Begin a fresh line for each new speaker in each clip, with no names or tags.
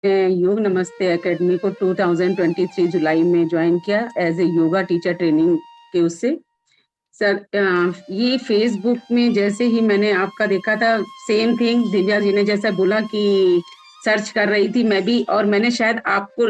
योग नमस्ते एकेडमी को 2023 जुलाई में ज्वाइन किया as a yoga teacher training के उससे। सर ये फेसबुक में जैसे ही मैंने आपका देखा था, सेम थिंग दिव्या जी ने जैसा बोला कि सर्च कर रही थी मैं भी, और मैंने शायद आपको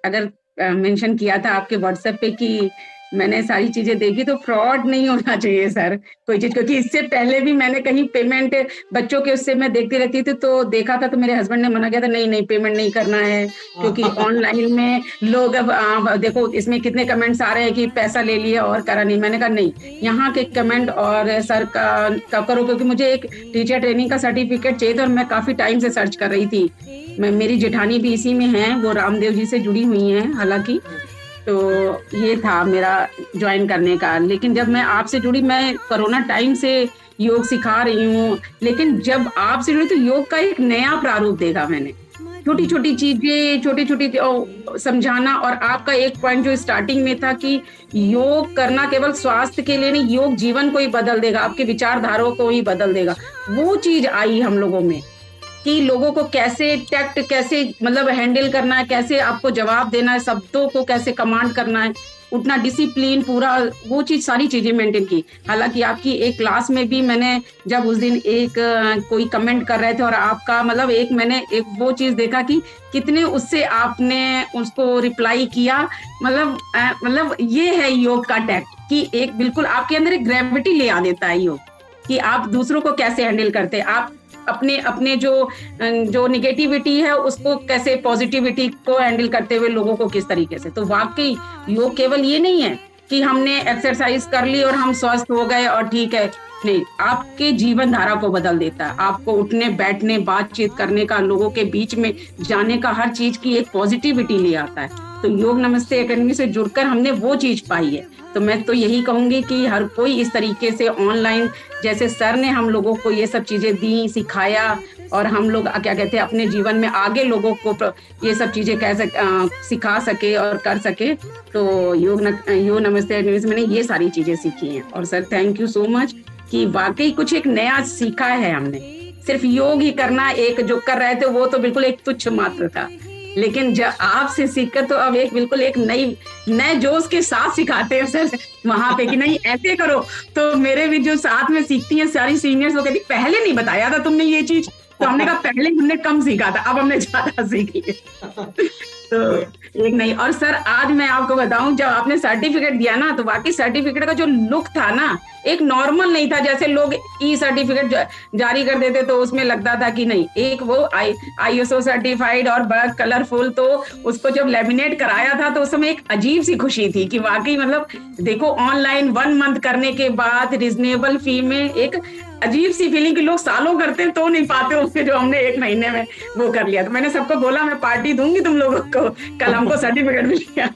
अगर मेंशन किया था आपके व्हाट्सएप पे कि मैंने सारी चीजें देखी, तो फ्रॉड नहीं होना चाहिए सर कोई चीज, क्योंकि इससे पहले भी मैंने कहीं पेमेंट बच्चों के उससे मैं देखती रहती थी तो देखा था, तो मेरे हस्बैंड ने मना किया था, नहीं नहीं पेमेंट नहीं करना है, क्योंकि ऑनलाइन में लोग अब देखो इसमें कितने कमेंट्स आ रहे हैं कि पैसा ले लिया और करा नहीं। मैंने कहा नहीं, यहाँ के कमेंट और सर का करो, क्योंकि मुझे एक टीचर ट्रेनिंग का सर्टिफिकेट चाहिए था और मैं काफी टाइम से सर्च कर रही थी। मेरी जेठानी भी इसी में है, वो रामदेव जी से जुड़ी हुई हैं हालांकि, तो ये था मेरा ज्वाइन करने का। लेकिन जब मैं आपसे जुड़ी, मैं कोरोना टाइम से योग सिखा रही हूँ, लेकिन जब आपसे जुड़ी तो योग का एक नया प्रारूप देखा मैंने, छोटी छोटी चीजें, छोटी छोटी समझाना। और आपका एक पॉइंट जो स्टार्टिंग में था कि योग करना केवल स्वास्थ्य के लिए नहीं, योग जीवन को ही बदल देगा, आपके विचारधाराओं को ही बदल देगा, वो चीज आई हम लोगों में कि लोगों को कैसे टैक्ट, कैसे मतलब हैंडल करना है, कैसे आपको जवाब देना है, शब्दों को कैसे कमांड करना है, उतना डिसिप्लिन पूरा, वो चीज सारी चीजें मेंटेन की। हालांकि आपकी एक क्लास में भी मैंने जब उस दिन एक कोई कमेंट कर रहे थे और आपका मतलब मैंने एक वो चीज देखा कि कितने उससे आपने उसको रिप्लाई किया। मतलब ये है योग का टैक्ट कि एक बिल्कुल आपके अंदर एक ग्रेविटी ले आ देता है योग, कि आप दूसरों को कैसे हैंडल करते हैं, आप अपने जो निगेटिविटी है उसको कैसे पॉजिटिविटी को हैंडल करते हुए लोगों को किस तरीके से। तो वाकई योग केवल ये नहीं है कि हमने एक्सरसाइज कर ली और हम स्वस्थ हो गए और ठीक है, नहीं, आपके जीवन धारा को बदल देता है, आपको उठने बैठने बातचीत करने का, लोगों के बीच में जाने का, हर चीज की एक पॉजिटिविटी ले आता है। तो योग नमस्ते एकेडमी से जुड़कर हमने वो चीज पाई है। तो मैं तो यही कहूंगी कि हर कोई इस तरीके से ऑनलाइन, जैसे सर ने हम लोगों को ये सब चीजें दी, सिखाया, और हम लोग क्या कहते हैं अपने जीवन में आगे लोगों को ये सब चीजें सिखा सके और कर सके। तो योग नमस्ते एकेडमी से मैंने ये सारी चीजें सीखी हैं। और sir thank you so much कि वाकई कुछ एक नया सीखा है हमने। सिर्फ योग ही करना, एक जो कर रहे थे वो तो बिल्कुल एक तुच्छ मात्र था, लेकिन जब आपसे सीखकर तो अब एक बिल्कुल एक नए जोश के साथ सिखाते हैं सर वहां पे कि नहीं ऐसे करो। तो मेरे भी जो साथ में सीखती हैं सारी सीनियर्स, वो कहती पहले नहीं बताया था तुमने ये चीज, तो हमने कहा पहले हमने कम सीखा था, अब हमने ज्यादा सीख लिया। तो एक नहीं। और सर आज मैं आपको बताऊं, जब आपने सर्टिफिकेट दिया ना, तो वाकई सर्टिफिकेट का जो लुक था ना, एक नॉर्मल नहीं था, जैसे लोग ई सर्टिफिकेट जारी कर देते तो उसमें लगता था कि नहीं, एक वो ISO सर्टिफाइड और बड़ा कलरफुल, तो उसको जब लेमिनेट कराया था तो उस समय एक अजीब सी खुशी थी कि वाकई मतलब देखो ऑनलाइन 1 मंथ करने के बाद रिजनेबल फी में एक अजीब सी फीलिंग कि लोग सालों करते तो नहीं पाते उसके, जो हमने 1 महीने में वो कर लिया। तो मैंने सबको बोला मैं पार्टी दूंगी तुम लोगों को, कल हमको सर्टिफिकेट मिल गया।